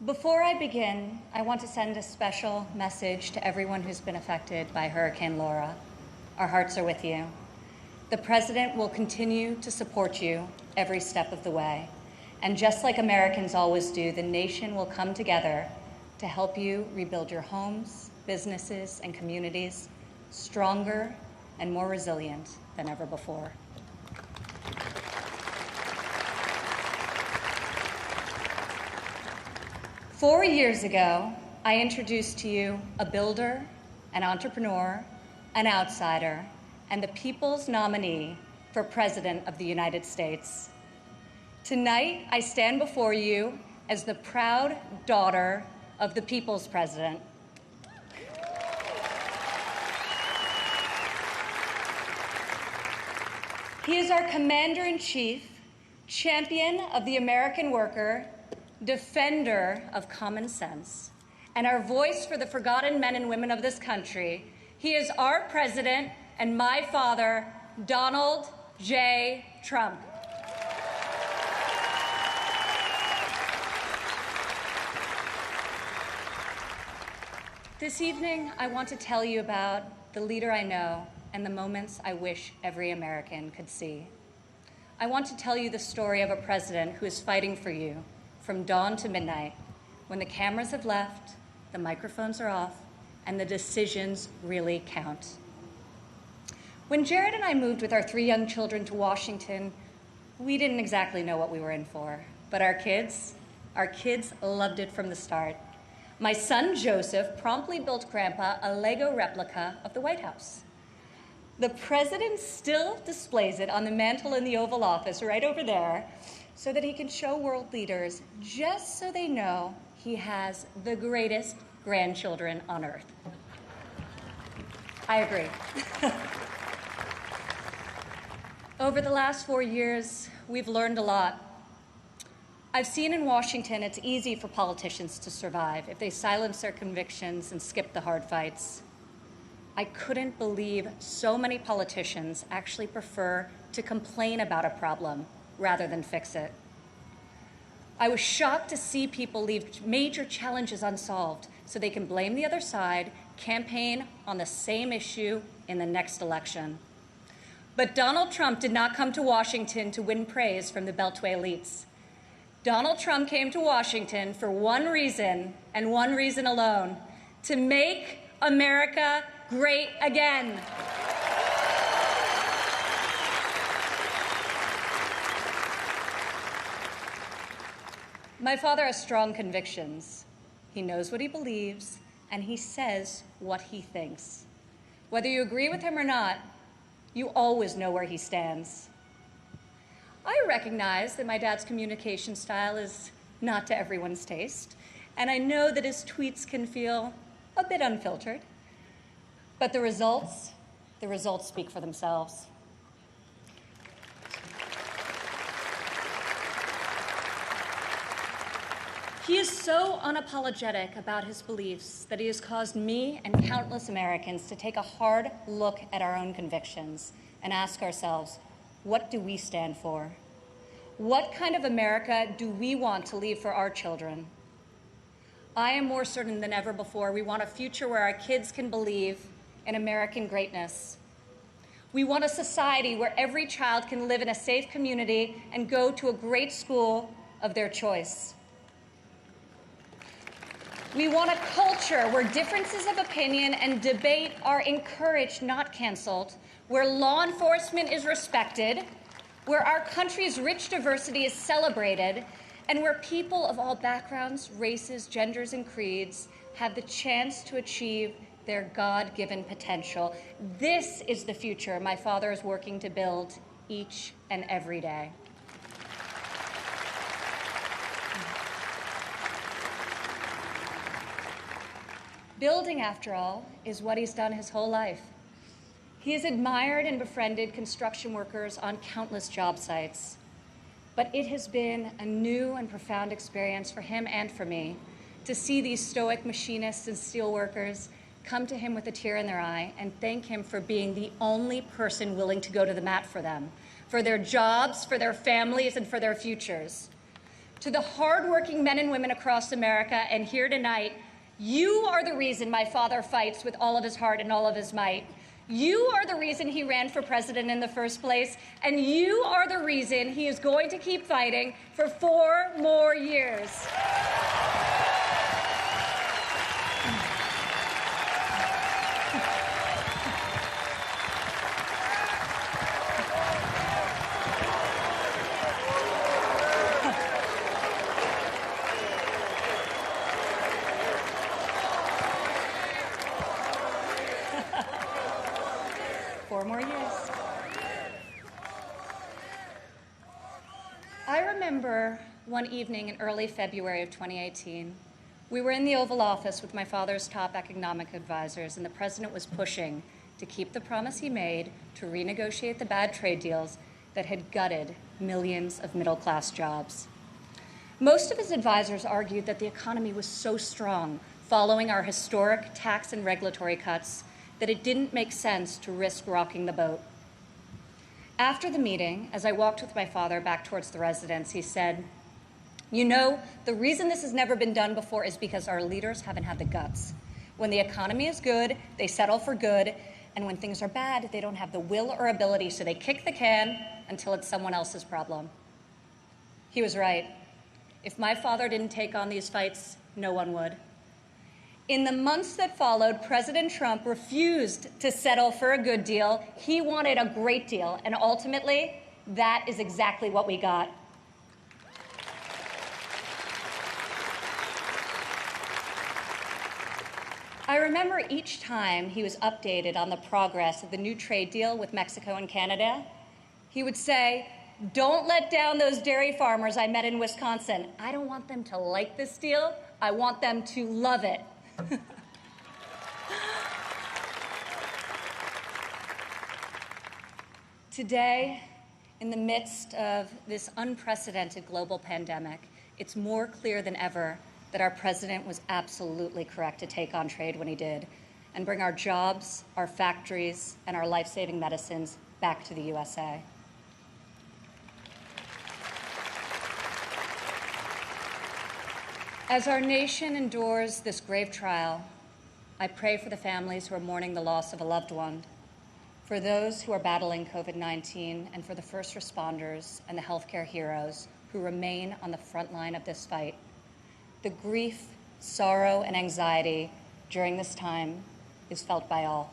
Before I begin, I want to send a special message to everyone who's been affected by Hurricane Laura. Our hearts are with you. The President will continue to support you every step of the way. And just like Americans always do, the nation will come together to help you rebuild your homes, businesses, and communities stronger and more resilient than ever before. Four years ago, I introduced to you a builder, an entrepreneur, an outsider, and the people's nominee for President of the United States. Tonight, I stand before you as the proud daughter of the people's president. He is our commander-in-chief, champion of the American worker, defender of common sense, and our voice for the forgotten men and women of this country. He is our president and my father, Donald J. Trump. This evening, I want to tell you about the leader I know and the moments I wish every American could see. I want to tell you the story of a president who is fighting for you from dawn to midnight, when the cameras have left, the microphones are off, and the decisions really count. When Jared and I moved with our 3 young children to Washington, we didn't exactly know what we were in for, but our kids loved it from the start. My son, Joseph, promptly built Grandpa a Lego replica of the White House. The president still displays it on the mantle in the Oval Office right over there so that he can show world leaders, just so they know he has the greatest grandchildren on earth. I agree. Over the last 4 years, we've learned a lot. I've seen in Washington it's easy for politicians to survive if they silence their convictions and skip the hard fights. I couldn't believe so many politicians actually prefer to complain about a problem rather than fix it. I was shocked to see people leave major challenges unsolved so they can blame the other side, campaign on the same issue in the next election. But Donald Trump did not come to Washington to win praise from the Beltway elites. Donald Trump came to Washington for one reason, and one reason alone: to make America great again. My father has strong convictions. He knows what he believes, and he says what he thinks. Whether you agree with him or not, you always know where he stands. I recognize that my dad's communication style is not to everyone's taste, and I know that his tweets can feel a bit unfiltered. But the results speak for themselves. He is so unapologetic about his beliefs that he has caused me and countless Americans to take a hard look at our own convictions and ask ourselves, what do we stand for? What kind of America do we want to leave for our children? I am more certain than ever before we want a future where our kids can believe in American greatness. We want a society where every child can live in a safe community and go to a great school of their choice. We want a culture where differences of opinion and debate are encouraged, not canceled, where law enforcement is respected, where our country's rich diversity is celebrated, and where people of all backgrounds, races, genders, and creeds have the chance to achieve their God-given potential. This is the future my father is working to build each and every day. Building, after all, is what he's done his whole life. He has admired and befriended construction workers on countless job sites. But it has been a new and profound experience for him and for me to see these stoic machinists and steelworkers come to him with a tear in their eye and thank him for being the only person willing to go to the mat for them, for their jobs, for their families, and for their futures. To the hardworking men and women across America and here tonight, you are the reason my father fights with all of his heart and all of his might. You are the reason he ran for president in the first place, and you are the reason he is going to keep fighting for 4 more years. I remember one evening in early February of 2018, we were in the Oval Office with my father's top economic advisors, and the president was pushing to keep the promise he made to renegotiate the bad trade deals that had gutted millions of middle-class jobs. Most of his advisors argued that the economy was so strong following our historic tax and regulatory cuts that it didn't make sense to risk rocking the boat. After the meeting, as I walked with my father back towards the residence, he said, "You know, the reason this has never been done before is because our leaders haven't had the guts. When the economy is good, they settle for good, and when things are bad, they don't have the will or ability, so they kick the can until it's someone else's problem." He was right. If my father didn't take on these fights, no one would. In the months that followed, President Trump refused to settle for a good deal. He wanted a great deal, and ultimately, that is exactly what we got. I remember each time he was updated on the progress of the new trade deal with Mexico and Canada, he would say, "Don't let down those dairy farmers I met in Wisconsin. I don't want them to like this deal. I want them to love it." Today, in the midst of this unprecedented global pandemic, it's more clear than ever that our president was absolutely correct to take on trade when he did and bring our jobs, our factories, and our life-saving medicines back to the USA. As our nation endures this grave trial, I pray for the families who are mourning the loss of a loved one, for those who are battling COVID-19, and for the first responders and the healthcare heroes who remain on the front line of this fight. The grief, sorrow, and anxiety during this time is felt by all.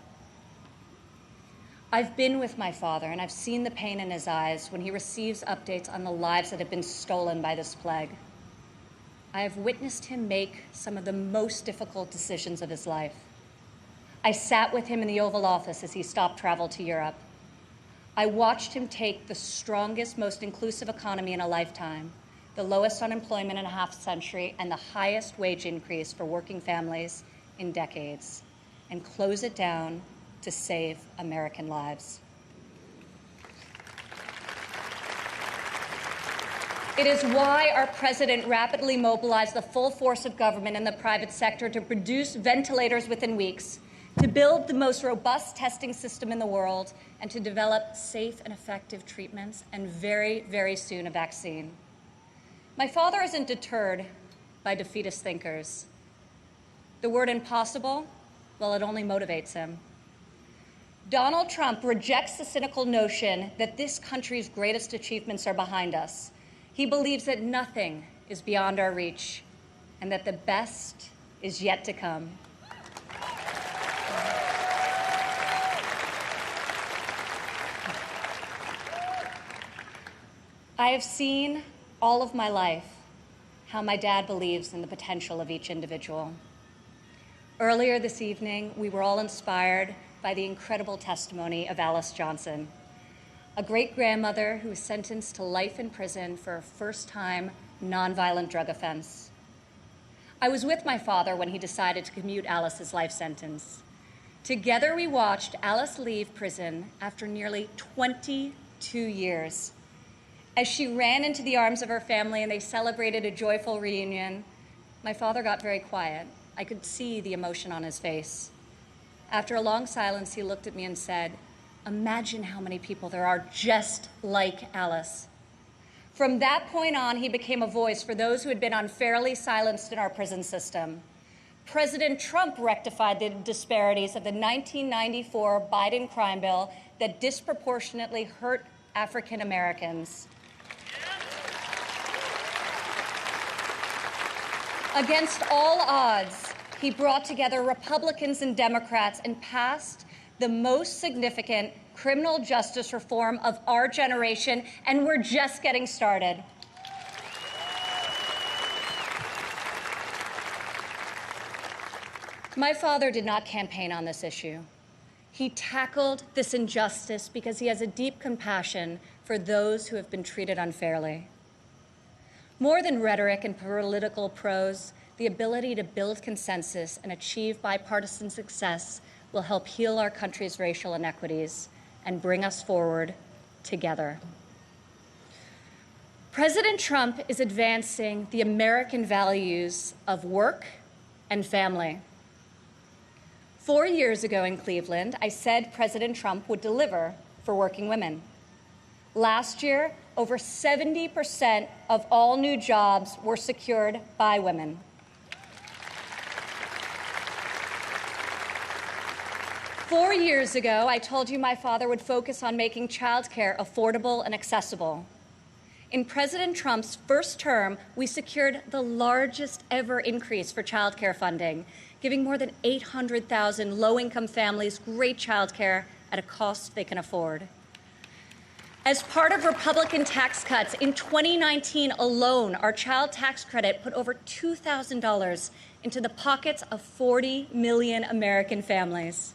I've been with my father, and I've seen the pain in his eyes when he receives updates on the lives that have been stolen by this plague. I have witnessed him make some of the most difficult decisions of his life. I sat with him in the Oval Office as he stopped travel to Europe. I watched him take the strongest, most inclusive economy in a lifetime, the lowest unemployment in a half century, and the highest wage increase for working families in decades, and close it down to save American lives. It is why our president rapidly mobilized the full force of government and the private sector to produce ventilators within weeks, to build the most robust testing system in the world, and to develop safe and effective treatments, and very, very soon a vaccine. My father isn't deterred by defeatist thinkers. The word impossible, well, it only motivates him. Donald Trump rejects the cynical notion that this country's greatest achievements are behind us. He believes that nothing is beyond our reach and that the best is yet to come. I have seen all of my life how my dad believes in the potential of each individual. Earlier this evening, we were all inspired by the incredible testimony of Alice Johnson, a great-grandmother who was sentenced to life in prison for a first-time nonviolent drug offense. I was with my father when he decided to commute Alice's life sentence. Together we watched Alice leave prison after nearly 22 years. As she ran into the arms of her family and they celebrated a joyful reunion, my father got very quiet. I could see the emotion on his face. After a long silence, he looked at me and said, "Imagine how many people there are just like Alice." From that point on, he became a voice for those who had been unfairly silenced in our prison system. President Trump rectified the disparities of the 1994 Biden crime bill that disproportionately hurt African Americans. Against all odds, he brought together Republicans and Democrats and passed the most significant criminal justice reform of our generation, and we're just getting started. My father did not campaign on this issue. He tackled this injustice because he has a deep compassion for those who have been treated unfairly. More than rhetoric and political prose, the ability to build consensus and achieve bipartisan success will help heal our country's racial inequities and bring us forward together. President Trump is advancing the American values of work and family. 4 years ago in Cleveland, I said President Trump would deliver for working women. Last year, over 70% of all new jobs were secured by women. Four years ago, I told you my father would focus on making childcare affordable and accessible. In President Trump's first term, we secured the largest ever increase for childcare funding, giving more than 800,000 low-income families great childcare at a cost they can afford. As part of Republican tax cuts, in 2019 alone, our child tax credit put over $2,000 into the pockets of 40 million American families.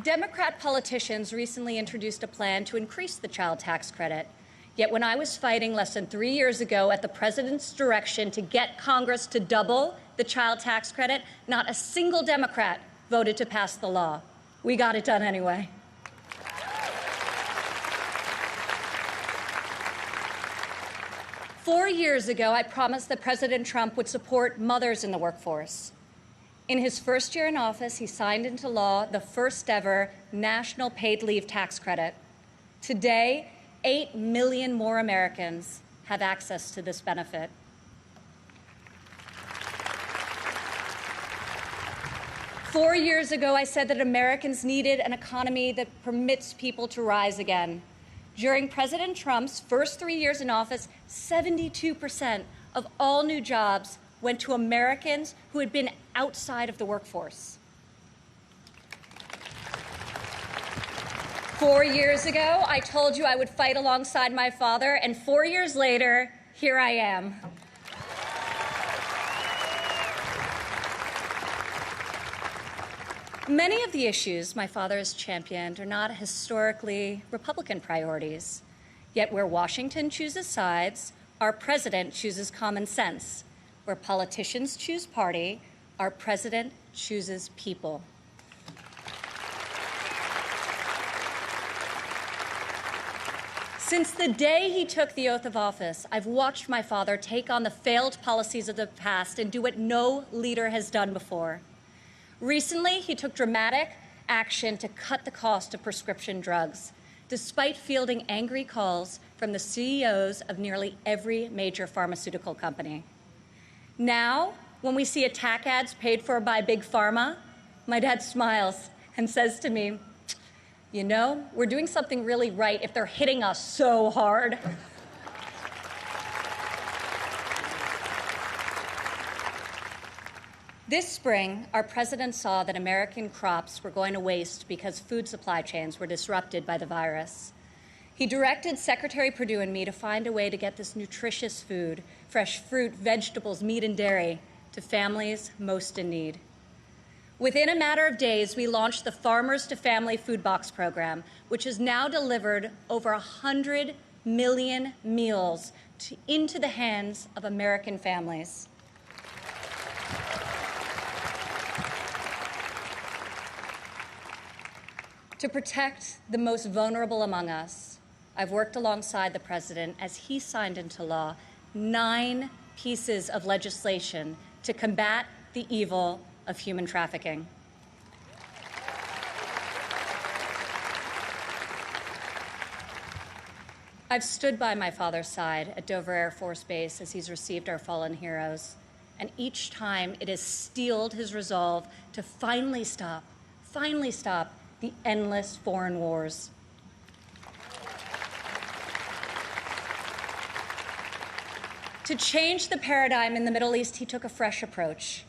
Democrat politicians recently introduced a plan to increase the child tax credit. Yet when I was fighting less than 3 years ago at the president's direction to get Congress to double the child tax credit, not a single Democrat voted to pass the law. We got it done anyway. Four years ago, I promised that President Trump would support mothers in the workforce. In his first year in office, he signed into law the first ever national paid leave tax credit. Today, 8 million more Americans have access to this benefit. 4 years ago, I said that Americans needed an economy that permits people to rise again. During President Trump's first 3 years in office, 72% of all new jobs went to Americans who had been outside of the workforce. 4 years ago, I told you I would fight alongside my father, and 4 years later, here I am. Many of the issues my father has championed are not historically Republican priorities. Yet where Washington chooses sides, our president chooses common sense. Where politicians choose party, our president chooses people. Since the day he took the oath of office, I've watched my father take on the failed policies of the past and do what no leader has done before. Recently, he took dramatic action to cut the cost of prescription drugs, despite fielding angry calls from the CEOs of nearly every major pharmaceutical company. Now, when we see attack ads paid for by Big Pharma, my dad smiles and says to me, "You know, we're doing something really right if they're hitting us so hard." This spring, our president saw that American crops were going to waste because food supply chains were disrupted by the virus. He directed Secretary Perdue and me to find a way to get this nutritious food, fresh fruit, vegetables, meat, and dairy, to families most in need. Within a matter of days, we launched the Farmers to Family Food Box program, which has now delivered over 100 million meals into the hands of American families. To protect the most vulnerable among us, I've worked alongside the president as he signed into law 9 pieces of legislation to combat the evil of human trafficking. I've stood by my father's side at Dover Air Force Base as he's received our fallen heroes, and each time it has steeled his resolve to finally stop the endless foreign wars. To change the paradigm in the Middle East, he took a fresh approach.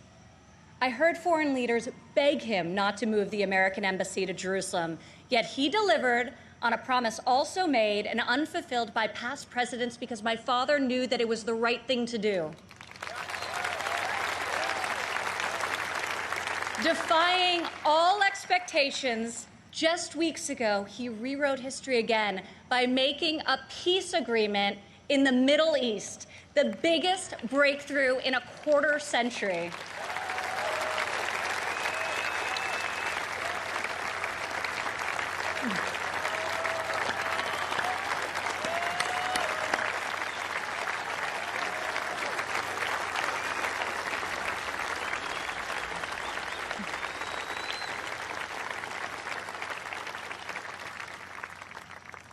I heard foreign leaders beg him not to move the American embassy to Jerusalem, yet he delivered on a promise also made and unfulfilled by past presidents because my father knew that it was the right thing to do. Defying all expectations, just weeks ago, he rewrote history again by making a peace agreement in the Middle East, the biggest breakthrough in a quarter century.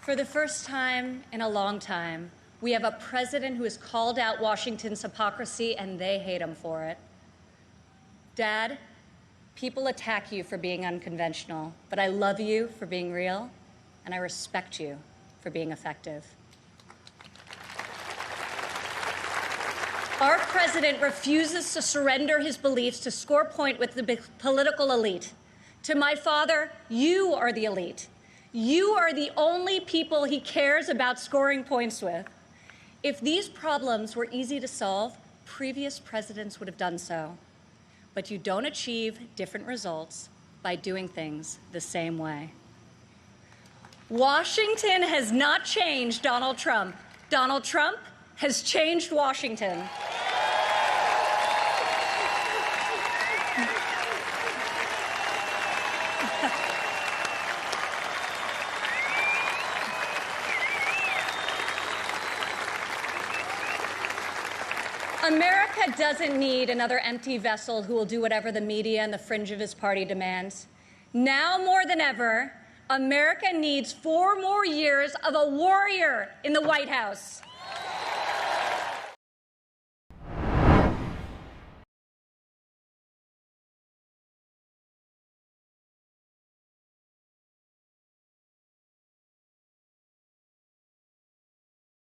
For the first time in a long time, we have a president who has called out Washington's hypocrisy, and they hate him for it. Dad, people attack you for being unconventional, but I love you for being real, and I respect you for being effective. Our president refuses to surrender his beliefs to score point with the political elite. To my father, you are the elite. You are the only people he cares about scoring points with. If these problems were easy to solve, previous presidents would have done so. But you don't achieve different results by doing things the same way. Washington has not changed Donald Trump. Donald Trump has changed Washington. America doesn't need another empty vessel who will do whatever the media and the fringe of his party demands. Now more than ever, America needs 4 more years of a warrior in the White House.